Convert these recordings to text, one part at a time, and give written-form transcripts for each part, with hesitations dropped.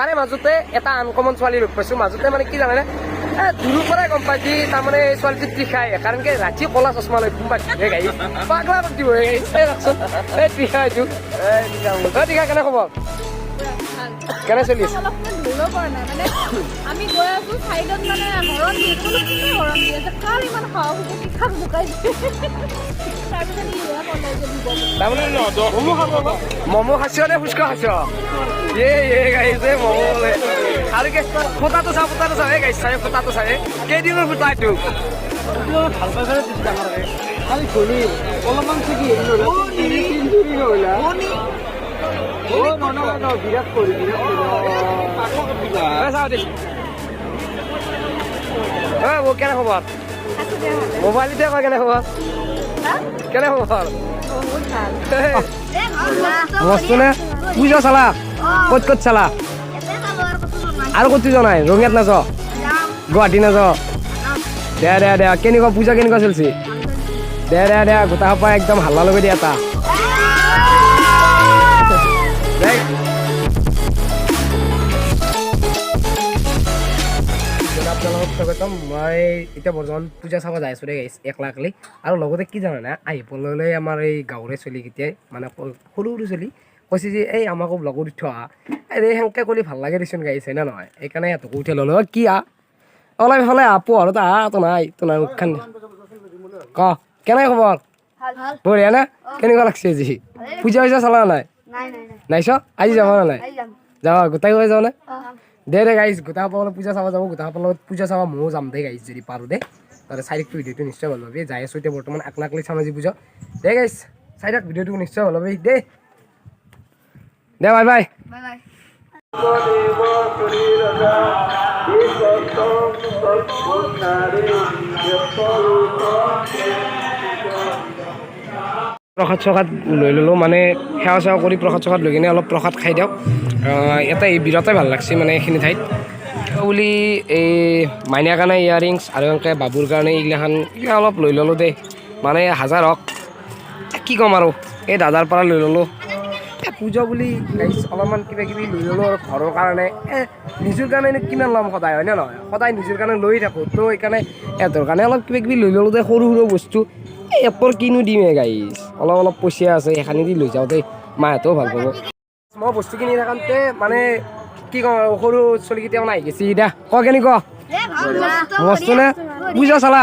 তাৰে মাজতে এটা আনকমন ছোৱালী লগ পাইছোঁ মাজতে মানে কি জানানে দূৰৰ পৰাই গম পাই যি তাৰমানে ছোৱালীটো ত্ৰিষাই কাৰণ কি ৰাতি ক'লা চশমা লৈ কোনোবা গাড়ী পাগলা দিব ৰাখচোন এই ত্ৰিষা এইটো ত্ৰিষা কেনে খবৰ কেনে চলি আছে আমি গৈ আছো চাইডত মানে হৰণ দিয়ে হৰণ দিয়ে যে কাৰ ইমান সাহস কি খাম লুকাই ম'ম' খাইছ নে ফুচকা খাইছ গাইছে ম'ম' আৰু কি ফুটাটো চাওঁ এই গাইছ চাই ফুটাটো চাই কেইদিনৰ ফুটা এইটো খালি ঘূৰি অলপমান থাকি বিৰাট কৰি চাওঁ দে কেনে খবৰ মোবাইলতে কয় কেনে খবৰ কেনে খবৰ মস্ত নে পূজা চালা ক'ত ক'ত চালা আৰু ক'ত যোৱা নাই ৰঙিয়াত নায গুৱাহাটী নায দে দে দে কেনেকুৱা পূজা কেনেকুৱা চলিছে দে দে দে গোটা সোপা একদম হাল্লা লগাই দিয়া এটা আপোনালোকক স্বাগতম মই এতিয়া বৰ্তমান পূজা চাব যাই আছোঁ দেই একলা একলি আৰু লগতে কি জানানে আহি পললৈ আমাৰ এই গাঁৱৰে চলিকেইটাই মানে সৰু সৰু চলি কৈছে যে এই আমাকো লগৰ দি থোৱা এই সেনেকৈ কৰি ভাল লাগে দেচোন গাইছে নে নহয় সেইকাৰণে সিহঁতকো উঠাই ল'লোঁ কি অলপ এইফালে পোহৰত তো নাই মুখখন ক কেনে খবৰ বঢ়িয়া নে কেনেকুৱা লাগছে আজি পূজা পূজা চালা নাই নাই চ আজি যাব নাই যাবা গোটাই গৈ যাওঁ নে দে দে গাইছ গোটা সকলে পূজা চাব যাব গোটা সকলৰ পূজা চাব ময়ো যাম দে গাইছ যদি পাৰোঁ দে তাতে চাইডটো ভিডিঅ'টো নিশ্চয় ভাল পাবি যাই আছোঁ এতিয়া বৰ্তমান আকলাকলি চাম আজি পূজা দে গাইছ চাইডত ভিডিঅ'টো নিশ্চয় ভাল পাবি দে দে বাই বাই প্ৰসাদ চসাদ লৈ ল'লোঁ মানে সেৱা চেৱা কৰি প্ৰসাদ চসাদ লৈ কিনে অলপ প্ৰসাদ খাই দিওঁ এটা বিৰাটেই ভাল লাগছে মানে এইখিনি ঠাইত বুলি এই মাইনাৰ কাৰণে ইয়াৰিংছ আৰু এনেকৈ বাবুৰ কাৰণে এইগিলাখান অলপ লৈ ল'লোঁ দেই মানে হাজাৰ হওক কি ক'ম আৰু এই দাদাৰ পৰা লৈ ল'লোঁ পূজা বুলি অলপমান কিবা কিবি লৈ ল'লোঁ আৰু ঘৰৰ কাৰণে নিজৰ কাৰণে কিমান ল'ম সদায় হয়নে নহয় সদায় নিজৰ কাৰণে লৈ থাকোঁ তো সেইকাৰণে সিহঁতৰ কাৰণে অলপ কিবা কিবি লৈ ল'লোঁ দেই সৰু সৰু বস্তু এই এপৰ কিনো দিমে গাইছ অলপ অলপ পইচা আছে সেইখানি দি লৈ যাওঁ দেই মাহঁতেও ভাল পাব মই বস্তু কিনি থাকোঁতে মানে কি কওঁ আৰু সৰু চলিকেইটা মানে আহি গৈছে এতিয়া ক কেনেকুৱা মস্ত নে পূজা চালা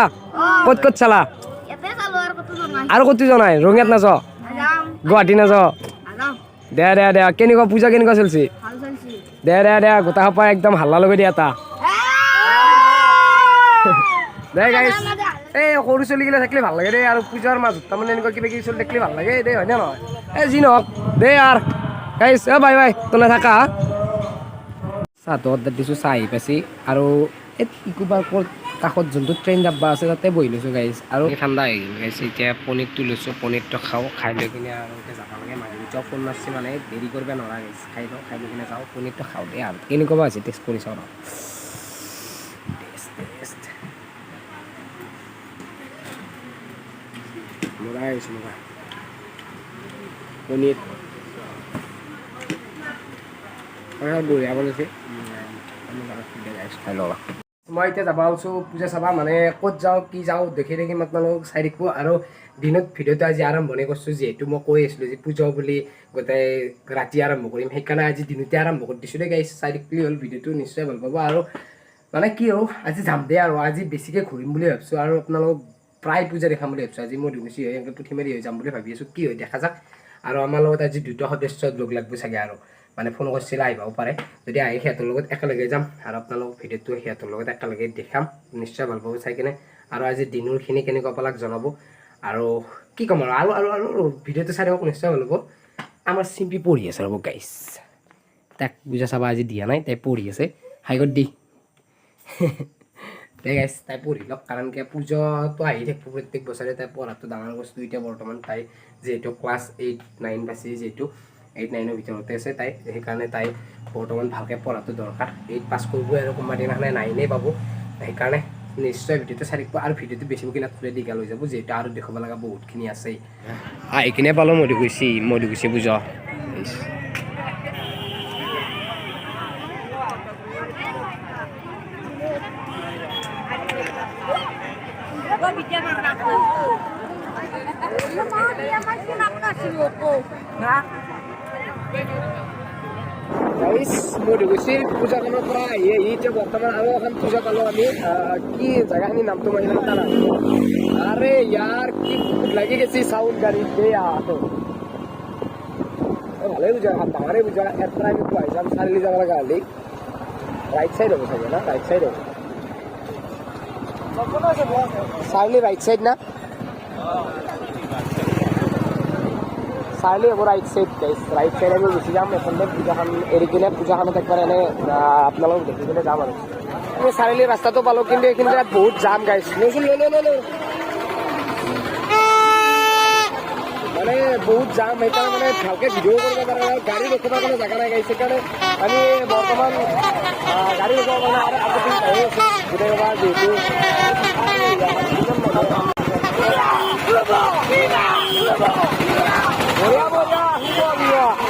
ক'ত ক'ত চালা আৰু ক'তো যোৱা নাই ৰঙিয়াত নায গুৱাহাটী নায দে দে দে কেনেকুৱা পূজা কেনেকুৱা চলিছে দে দে দে গোটা সোপা একদম হাল্লা লগাই দিয়া এটা দে গাইছ এই সৰু চলিগিলা থাকিলে ভাল লাগে দেই আৰু পূজাৰ মাজত তাৰমানে এনেকুৱা কিবা কিবি চলি থাকিলে ভাল লাগে দেই হয়নে নহয় এই যি নহওক দেই আৰু গাইছ বাই বাই তোলে থাকা চাহটো অৰ্ডাৰ দিছোঁ চাহ আহি পাইছে আৰু এই ইকো পাৰ্কৰ কাষত যোনটো ট্ৰেইন ডাব্বা আছে তাতে বহি লৈছোঁ গাইছ আৰু ঠাণ্ডা হৈ গ'ল গাইছ এতিয়া পনীৰটো লৈছোঁ পনীৰটো খাওঁ খাই লৈ কিনে আৰু যাব লাগে মানুহকেইটাও ফোন মাৰিছে মানে দেৰি কৰিব নোৱাৰা গাইছ খাই লওঁ খাই লৈ কিনে যাওঁ পনীৰটো খাওঁ দেই আৰু কেনেকুৱা আছে টেষ্ট কৰি চাওঁ মৰাই আহিছোঁ মৰা পনীৰ বঢ়িয়া বনাইছে মই এতিয়া যাব ওলাইছোঁ পূজা চাবা মানে ক'ত যাওঁ কি যাওঁ দেখি দেখি আপোনালোকক চাই থাকিব আৰু দিনত ভিডিঅ'টো আজি আৰম্ভণি কৰিছোঁ যিহেতু মই কৈ আছিলোঁ যে পূজা বুলি গোটেই ৰাতি আৰম্ভ কৰিম সেইকাৰণে আজি দিনতে আৰম্ভ কৰি দিছোঁ দেই গাইছ চাই থাকিলে হ'ল ভিডিঅ'টো নিশ্চয় ভাল পাব আৰু মানে কি আৰু আজি যাম দে আৰু আজি বেছিকৈ ঘূৰিম বুলি ভাবিছোঁ আৰু আপোনালোকক প্ৰায় পূজা দেখাম বুলি ভাবিছোঁ আজি মই ধুনুচি হৈ এনেকৈ পুঠিমাৰি হৈ যাম বুলি ভাবি আছোঁ কি হয় দেখা যাক আৰু আমাৰ লগত আজি দুটা সদস্য লগ লাগিব চাগে আৰু মানে ফোন কৰিছিলে আহিবও পাৰে যদি আহি সিহঁতৰ লগত একেলগে যাম আৰু আপোনালোক ভিডিঅ'টো সিহঁতৰ লগত একেলগে দেখাম নিশ্চয় ভাল পাব চাই কিনে আৰু আজি দিনৰখিনি কেনেকুৱা পালাক জনাব আৰু কি ক'ম আৰু আৰু আৰু আৰু ভিডিঅ'টো চাই থাকক নিশ্চয় ভাল হ'ব আমাৰ চিম্পি পঢ়ি আছে ৰ'ব গাইছ তাক পূজা চাবা আজি দিয়া নাই তাই পঢ়ি আছে হাইকত দি দে গাইছ তাই পঢ়ি লওক কাৰণ কি পূজাটো আহি থাকিব প্ৰত্যেক বছৰে তাই পঢ়াটো ডাঙৰ বস্তু এতিয়া বৰ্তমান তাই যিহেতু ক্লাছ 8-9 পাইছে যিহেতু 8-9ৰ ভিতৰতে আছে তাই সেইকাৰণে তাই বৰ্তমান ভালকৈ পঢ়াটো দৰকাৰ 8 পাছ কৰিব আৰু কোনোবা দিনাখনে 9 পাব সেইকাৰণে নিশ্চয় ভিডিঅ'টো চাই থাকিব আৰু ভিডিঅ'টো বেছিকৈ নাথাকিলে দীঘল হৈ যাব যিহেতু আৰু দেখুৱাব লগা বহুতখিনি আছেই এইখিনিয়ে পালোঁ মধুকুছি পূজা গাইছ মই গৈছি পূজাখনৰ পৰা আহি এতিয়া বৰ্তমান আৰু এখন পূজা পালোঁ আমি কি জেগাখিনিৰ নামটো মই ইমান এটা নাজানো আৰে ইয়াৰ কি ভোক লাগি গৈছে চাউল গাড়ীত দেই ভালেই পূজা ডাঙৰে পূজা এটা আমি পুৱাই যাম চাৰিআলি যাব লগা হ'লে ৰাইট চাইড হ'ব চাগে না ৰাইট চাইড হ'ব চাৰিআলি ৰাইট চাইড না চাৰিআলি হ'ব ৰাইট চাইড গাইছ ৰাইট চাইড আমি গুচি যাম এখনতে পূজাখন এৰি কিনে পূজাখনত একবাৰ এনে আপোনালোকক দেখি কিনে যাম আৰু আমি চাৰিআলি ৰাস্তাটো পালোঁ কিন্তু এইখিনি জেগাত বহুত জাম গাইছ মানে বহুত জাম সেইকাৰণে মানে ভালকৈ ভিডিঅ' কৰিব পৰা নাই গাড়ী ৰখিবৰ কাৰণে জেগা নাই গাইছে সেইকাৰণে আমি বৰ্তমান গাড়ী ৰখিবৰ কাৰণে আৰু আগতে আহি আছোঁ গোটেইবাৰ যিহেতু বঢ়িয়া বঢ়িয়া আহিব আহিব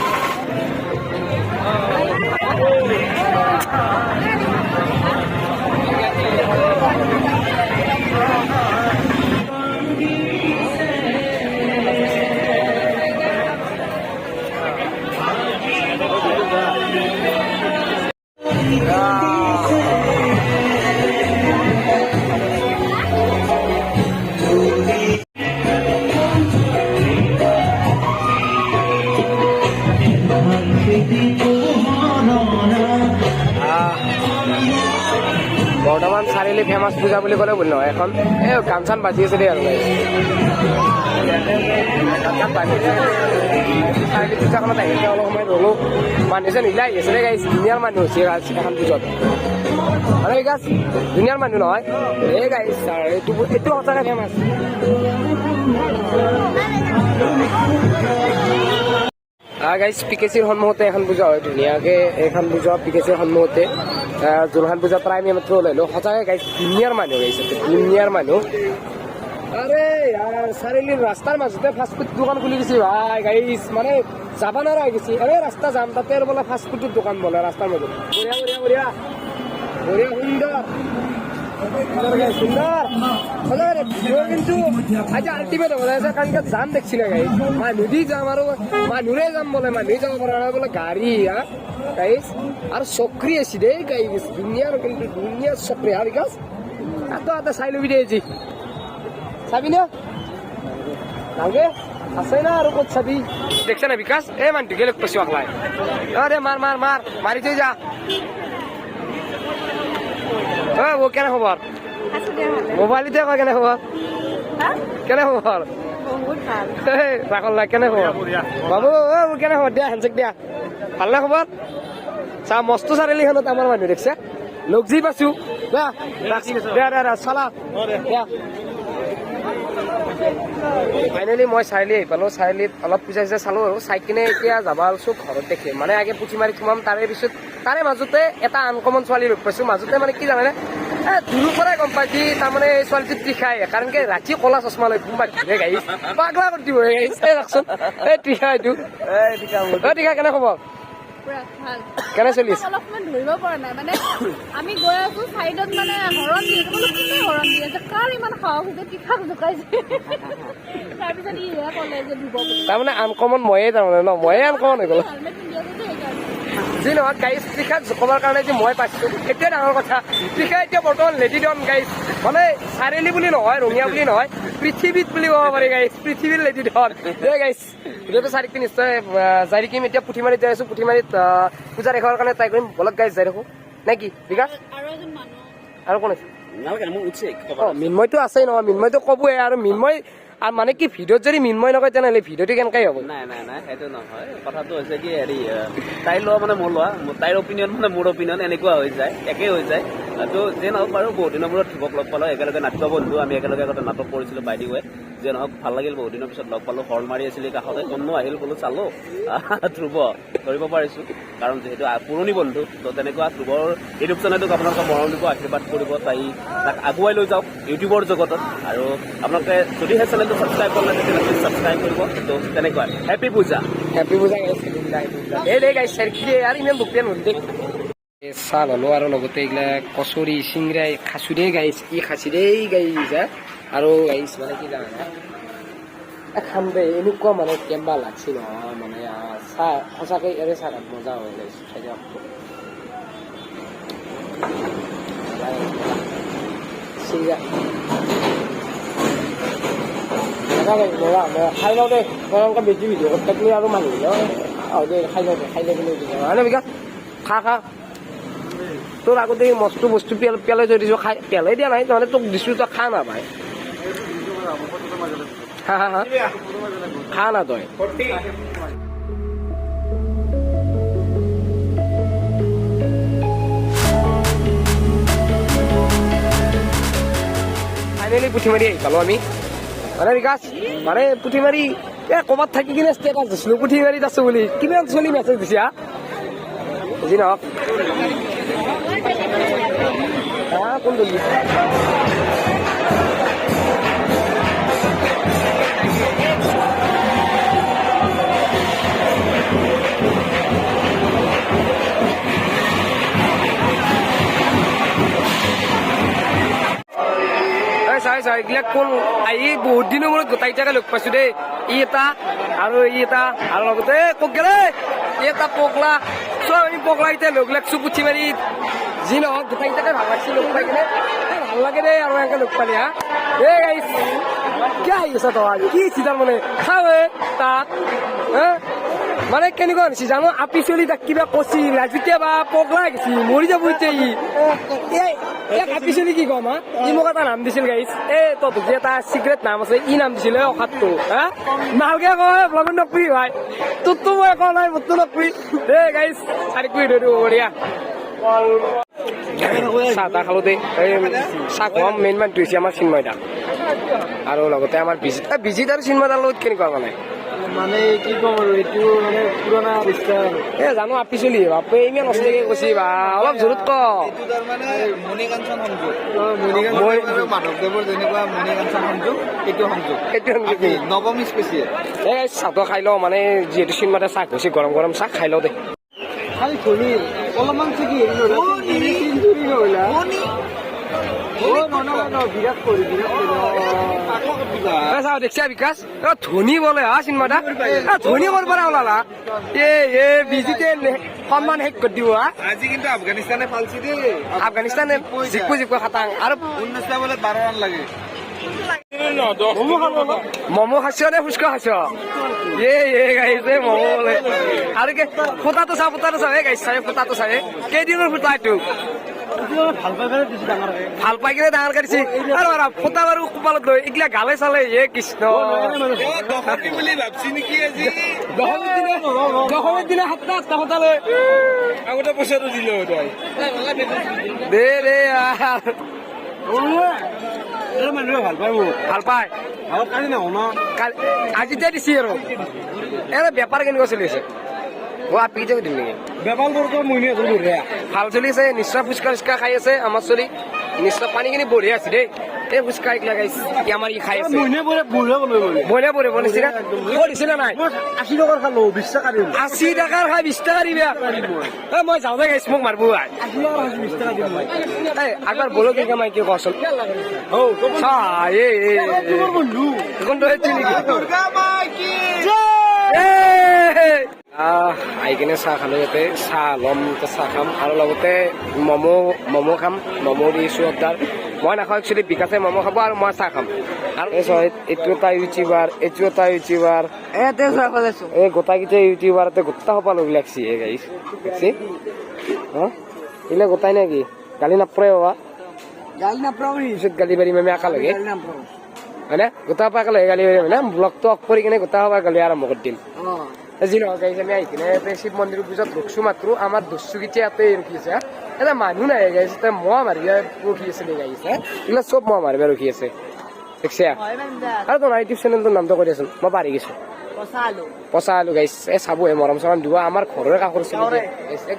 বৰ্তমান চাৰিআলি ফেমাছ পূজা বুলি ক'লে ভুল নহয় এখন এই গান চান বাজি আছে দেই আৰু গান বাজি আছে চাৰিআলি পূজাখনত আহিছে অলপ সময় ৰ'লো মানুহ যে নিলে আহি আছে দেই গাইছ ধুনীয়াৰ মানুহ হৈছে এখন পূজাত মানে গাছ ধুনীয়াৰ মানুহ নহয় এই গাইছ এইটো সঁচাকৈ ফেমাছ গাইছ পিকেচিৰ সন্মুখতে এখন পূজা হয় ধুনীয়াকৈ এইখন পূজা পিকেচিৰ সন্মুখতে যোৰহাট পূজা প্ৰায় আমি মাত্ৰ ওলাইলোঁ সঁচাকৈ গাইছ ধুনীয়াৰ মানুহ গাইছে ধুনীয়াৰ মানুহ আৰে চাৰিআলিৰ ৰাস্তাৰ মাজতে ফাষ্টফুড দোকান খুলি দিছে ভাই গাইছ মানে যাব নোৱাৰা হৈ গৈছে আৰে ৰাস্তা যাম তাতে আৰু বোলে ফাষ্টফুডৰ দোকান বোলে ৰাস্তাৰ মাজত বঢ়িয়া বঢ়িয়া বঢ়িয়া বঢ়িয়া সুন্দৰ সুন্দৰ কিন্তু আজি আল্টিমেট হ'ব লাগে কাৰণ কি যাম দেখছিলে গাইছ মানুহ দি যাম আৰু মানুহৰে যাম বোলে মানুহে যাব পৰা নাই বোলে গাড়ী গাইছ আৰু চকৰি আছে দেই গাইছ ধুনীয়াৰ কিন্তু ধুনীয়া চকৰি হা বিকাশ এটা চাই ল'বি দেই আজি চাবি না ভালকে আছে না আৰু ক'ত চাবি দেখছে না বিকাশ এই মানুহটোকে লগ পাইছোঁ আকলাই দে মাৰ মাৰ মাৰ মাৰি থৈ যা ও কেনে খবৰ মোবাইলতে কয় কেনে খবৰ কেনে খবৰ ৰাখল নাই কেনে খবৰ বাবু কেনে খবৰ দিয়া হেণ্ডছেক দিয়া ভাল নে খবৰ চা মস্ত চাৰিআলিখনত আমাৰ মানুহ দেখছে লগ যি পাইছো চলা ফাইনেলি মই চাৰিআলি আহি পালোঁ চাৰিআলিত অলপ পূজা চূজা চালোঁ আৰু চাই কিনে এতিয়া যাব আছোঁ ঘৰত দেখি মানে আগে পুথিমাৰি সোমাম তাৰে পিছত তাৰে মাজতে এটা আনকমন ছোৱালী লগ পাইছোঁ মাজতে মানে কি জানেনে দূৰৰ পৰাই গম পাই যি তাৰমানে এই ছোৱালীটো ত্ৰিষাই কাৰণ কি ৰাতি ক'লা চশমা লৈ কোনোবাই ঘূৰে গাইছ পাগলা কৰি দিব গাইছ এই ৰাখচোন এই ত্ৰিষা এইটো ত্ৰিষা কেনে খবৰ কেনে চলিছে অলপমান ধৰিব পৰা নাই মানে আমি গৈ আছো চাইডত মানে হৰণ দি কোনে হৰণ দি আছে কাৰ ইমান সাহস হৈছে তীখাক জোকাইছে তাৰপিছত ইহে ক'লে যে ধুব তাৰমানে আনকমন ময়ে তাৰমানে ন ময়ে আনকমন হৈ গ'ল যি নহয় গাইছ তীখাক জোকাবৰ কাৰণে যে মই পাইছোঁ এতিয়া ডাঙৰ কথা তীখা এতিয়া বৰ্তমান লেডি ডন গাইছ মানে চাৰিআলি বুলি নহয় ৰঙিয়া বুলি নহয় পৃথিৱীত বুলি ক'ব পাৰি গাইছ পৃথিৱীৰ লেডি ডন এই গাইছ ভিডিঅ'টো চাই দিম নিশ্চয় যাই দিম এতিয়া পুথিমাৰিত যাই আছোঁ পুথিমাৰিত পূজা দেখাবৰ কাৰণে ট্ৰাই কৰিম বলক গাইছ যাই দেখোঁ নে কি বিকাশ আৰু কোন আছে মিন্ময়তো আছেই নহয় মিন্ময়তো ক'বই আৰু মিন্ময় আৰু মানে কি ভিডিঅ'ত যদি মিন্ময় নকয় তেনেহ'লে ভিডিঅ'টো কেনেকৈ হ'ব নাই সেইটো নহয় কথাটো হৈছে কি হেৰি তাইৰ লোৱা মানে মোৰ লোৱা তাইৰ অপিনিয়ন মানে মোৰ অপিনিয়ন এনেকুৱা হৈ যায় একেই হৈ যায় তো যে নহওক বাৰু বহুত দিনৰ মূৰত ধ্ৰুৱক লগ পালোঁ একেলগে নাটক বন্ধু আমি একেলগে আগতে নাটক কৰিছিলোঁ বাইদি ৱে যে নহওক ভাল লাগিল বহুত দিনৰ পিছত লগ পালোঁ হৰ্ণ মাৰি আছিলোঁ কাষতে কমনো আহিল বোলো চালোঁ ধ্ৰুৱ ধৰিব পাৰিছোঁ কাৰণ যিহেতু পুৰণি বন্ধু তো তেনেকুৱা ধ্ৰুৱৰ ইউটিউব চেনেলটোক আপোনালোকে মৰম দিব আশীৰ্বাদ কৰিব তাক আগুৱাই লৈ যাওক ইউটিউবৰ জগতত আৰু আপোনালোকে যদিহে চেনেলটো ছাবস্ক্ৰাইব কৰা নাই তেতিয়াহ'লে ছাবস্ক্ৰাইব কৰিব তো তেনেকুৱা হেপী পূজা এই গাইছ আৰু ইমান ভোক নহ'ল চাহ ল'লোঁ আৰু লগতে এইগিলা কচৰি চিংৰাই খাচুৰে গাইছ কি খাচি দেই গাইছ আৰু গাইছ মানে কি জানা খাম দে এনেকুৱা মানে কেম্বা লাগছি নহয় মানে চাহ সঁচাকৈ এৰে চাহ মজা হৈ গাইছ খাই যাওক খাই লওঁ দে তোমালোকে বেছি ভিডিঅ' কৰি থাকিলে আৰু মানুহ দে খাই লওঁ দে খাই লৈ পেলাই হয়নে বিকাশ খা খা তোৰ আগতে মস্ত বস্তু পেলাই থৈ দিছোঁ খাই পেলাই দিয়া নাই তাৰমানে তোক দিছোঁ তই খা না ভাই হা হা হা খা না তই ফাইনেলি পুঠিমাৰি আহি পালোঁ আমি মানে বিকাশ মানে পুঠিমাৰি ক'ৰবাত থাকি কিনে ষ্টেটাছ দিছিলোঁ পুঠিমাৰিত আছোঁ বুলি কিমান চলি মেছেজ দিছে হা বুজি নহওক কোন দলি এইবিলাক কোন আহি বহুত দিনৰ মূৰত গোটেইটাকে লগ পাইছো দেই ই এটা আৰু ই এটা আৰু লগতে কক গেলে ই এটা পগলা চব আমি পগলা এতিয়া লগ লাগছো পুঠিমাৰিত যি নহওক গোটেইটাকে ভাল লাগছে লগ পাই কিনে ভাল লাগে দেই আৰু এনেকে লগ পালি হা এই গাইছ কি আহি আছা তই কি চিন্তা মানে খাৱে তাত হা মানে কেনেকুৱা হৈছে জানো আপি চলি তাক কিবা কচি ৰাজুতিয়া বা পগলা গেছি মৰি যাব এতিয়া ই আপি চলি কি কম হা ই মোক এটা নাম দিছিল গাইছ তোৰ যে এটা চিক্ৰেট নাম আছে ই নাম দিছিল অকাতটো হা ভালকে কয় ব্লগত নকবি ভাই তোৰতো মই একো নাই মোৰতো নকবি গাইছ চাৰি কুই ধৰি বঢ়িয়া চাহ তাহ খালো দেই চাহ খোৱা মেইন মানুহটো হৈছে আমাৰ চিন্ময়দা আৰু লগতে আমাৰ বিজিত আৰু চিন্ময়দাৰ লগত কেনেকুৱা মানে মানে কি ক'ম আৰু এইটো মানে পুৰণা বিশ্বাস জানো আপি চলি বাপে ইমান অস্তিকে কৈছি বা অলপ জোৰত ক মণিকাঞ্চন সংযোগ মাধৱদেৱৰ যেনেকুৱা মণিকাঞ্চন সংযোগ এইটো সংযোগ নৱমী স্পেচিয়েল চাহটো খাই লওঁ মানে যিহেতু চিনেমাতে চাহ গৈছে গৰম গৰম চাহ খাই লওঁ দে খালি ধনী অলপমান চাগে বিৰাট কৰি দেখছা বিকাশ ধনী বলে হা চিনেমাটা ধনী কৰিব পৰা ওলালা বিজিতে সন্মান শেষ কৰি দিব হা আজি কিন্তু আফগানিস্তানে ফালছি দেই আফগানিস্তানে জিকু খাটাং আৰু 19টা বলত 12 ৰান লাগে ম'ম' খাইছ নে ফুচকা খাইছ গাইছে ম'ম' বোলে আৰু কি ফুটাটো চা গাইছ চাই ফুটাটো চাই কেইদিনৰ ফুটা এইটো ভাল পাই কিনে ডাঙৰ কাটিছে আৰু ফুটা বাৰু কপালত লৈ এইগিলা গালে চালে কৃষ্ণ ভাবছি নেকি আজি দশমীৰ দিনা সাতটা ফুটা লৈ আগতে পইচাটো দিলো তই দে মানুহে ভাল পায় মোক ভাল পায় কালি নাহো ন আজি দিছে আৰু বেপাৰ কেনেকুৱা চলি আছে পিঠে দিম নেকি বেপাৰ কৰোঁতে মহিনে বঢ়িয়া ভাল চলি আছে নিশ্চয় ফুচকা খাই আছে আমাৰ চলি নিশ্চয় পানীখিনি বঢ়িয়া আছে দেই এই ফুচকা এইগিলা গাইছে আমাৰ ই খাই আছে বঢ়িয়া বনাইছে না দিছে না নাই 80 টকাৰ খালো 20 টকা দিম 80 টকাৰ খাই 20 টকা দিবা মই যাওঁতে গাইছো মোক মাৰিব 80 টকাৰ 20 টকা দিম মই আগবাৰ বলো কি কামাই কি কচোন বন্ধু কোনটো নেকি আহি কিনে চাহ খালো ইয়াতে চাহ ল'ম চাহ খাম আৰু লগতে ম'ম' খাম ম'ম' দিছোঁ অৰ্ডাৰ মই নাখাওঁ একচুৱেলি বিকাশে ম'ম' খাব আৰু মই চাহ খাম আৰু এইটো এটা ইউটিউবাৰ এই গোটাইকেইটা ইউটিউবাৰতে গোটা সোপা লগ লাগছি গাইছ দেখছি এইলে গোটাই নেকি গালি নাপৰে বাবা পিছত গালি পাৰি আমি একা লাগে হয়নে গোটা সোপা একা লাগে গালি পাৰি মানে ব্লগটো অফ কৰি কিনে গোটা সোপা গালি আৰম্ভ কৰি দিম যি নহওক গাইছে আমি আহি কিনে শিৱ মন্দিৰৰ পিছত ৰখছো মাত্ৰ আমাৰ দস্যুকেইটা ইয়াতে ৰখি আছে এটা মানুহ নাই গাইছে মহ মাৰিব ৰখি আছে গাইছে এইবিলাক চব মহ মাৰিব ৰখি আছে দেখছে আৰু তোমাৰ ইউটিউব চেনেলটোৰ নামটো কৈ দিয়াচোন মই পাহৰি গৈছো পচা আলু গাইছ চাব মৰম চৰম দিব আমাৰ ঘৰৰে কাষৰ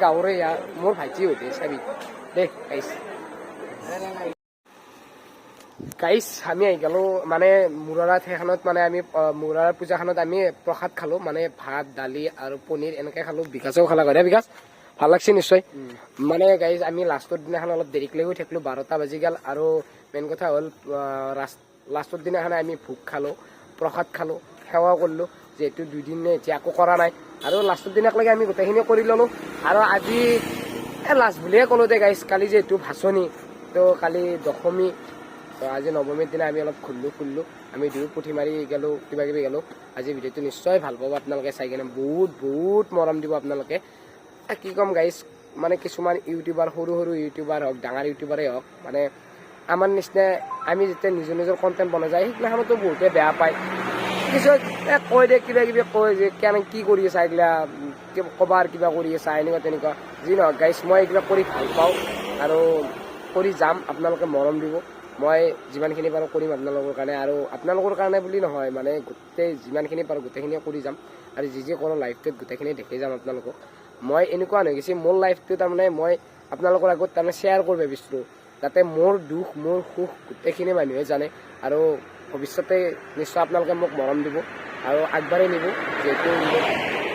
গাঁৱৰে মোৰ ভাইটি হৈ দে চাবি দে গাইছ আমি আহি গেলো মানে মুৰাৰাত সেইখনত মানে আমি মুৰাৰাৰ পূজাখনত আমি প্ৰসাদ খালো মানে ভাত দালি আৰু পনীৰ এনেকে খালো বিকাশেও খালা কৰে বিকাশ ভাল লাগছে নিশ্চয় মানে গাইছ আমি লাষ্টৰ দিনাখন অলপ দেৰিকলৈ হৈ থাকিলো 12টা বাজি গেল আৰু মেইন কথা হ'ল লাষ্টৰ দিনাখনে আমি ভোগ খালোঁ, প্ৰসাদ খালোঁ, সেৱা কৰিলোঁ। যিহেতু 2 দিন এতিয়া একো কৰা নাই আৰু লাষ্টৰ দিনকলৈকে আমি গোটেইখিনি কৰি ল'লোঁ। আৰু আজি লাষ্ট বুলিয়ে ক'লোঁ দে গাইছ, কালি যিহেতু ভাচনি, তো কালি দশমী, তো আজি নৱমীৰ দিনা আমি অলপ ঘূৰিলোঁ, আমি দুয়ো পুঠি মাৰি গ'লোঁ, কিবা কিবি গ'লোঁ। আজি ভিডিঅ'টো নিশ্চয় ভাল পাব আপোনালোকে চাই কিনে, বহুত মৰম দিব আপোনালোকে। কি ক'ম গাইছ, মানে কিছুমান ইউটিউবাৰ, সৰু ইউটিউবাৰ হওক, ডাঙৰ ইউটিউবাৰে হওক, মানে আমাৰ নিচিনা আমি যেতিয়া নিজৰ কণ্টেণ্ট বনাই যায় সেইগিলাখনতো বহুতে বেয়া পায়। কিছুমান কয় দে, কিবা কিবি কয় যে কেনে কি কৰি আছা, এইগিলা ক'বাৰ কিবা কৰি আছা, এনেকুৱা তেনেকুৱা। যি নহওক গাইছ, মই এইবিলাক কৰি ভাল পাওঁ আৰু কৰি যাম। আপোনালোকে মৰম দিব, মই যিমানখিনি পাৰোঁ কৰিম আপোনালোকৰ কাৰণে। আৰু আপোনালোকৰ কাৰণে বুলি নহয়, মানে গোটেই যিমানখিনি পাৰোঁ গোটেইখিনিয়ে কৰি যাম। আৰু যি কৰোঁ লাইফটোত গোটেইখিনি দেখি যাম আপোনালোকক। মই এনেকুৱা হৈ গৈছে, মোৰ লাইফটো তাৰমানে মই আপোনালোকৰ আগত তাৰমানে শ্বেয়াৰ কৰিব বিচাৰোঁ, যাতে মোৰ দুখ, মোৰ সুখ গোটেইখিনি মানুহে জানে। আৰু ভৱিষ্যতে নিশ্চয় আপোনালোকে মোক মৰম দিব আৰু আগবাঢ়াই নিব। যিহেতু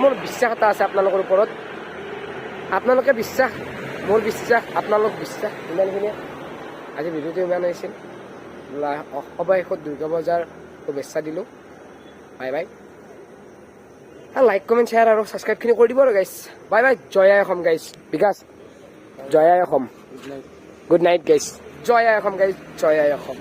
মোৰ বিশ্বাস এটা আছে আপোনালোকৰ ওপৰত, আপোনালোকে বিশ্বাস, মোৰ বিশ্বাস, আপোনালোক বিশ্বাস, ইমানখিনিয়ে। আজি ভিডিঅ'টো ইমান আহিছিল। অৱশেষত দুৰ্গা পূজাৰ শুভেচ্ছা দিলোঁ। Bye bye. Like, comment, share আৰু ছাবস্ক্ৰাইবখিনি কৰি দিব আৰু গাইছ। Bye bye. জয় আই অসম গাইছ। বিকাশ, জয় আই অসম। গুড নাইট গাইছ। জয় আই অসম গাইছ, জয় আই অসম।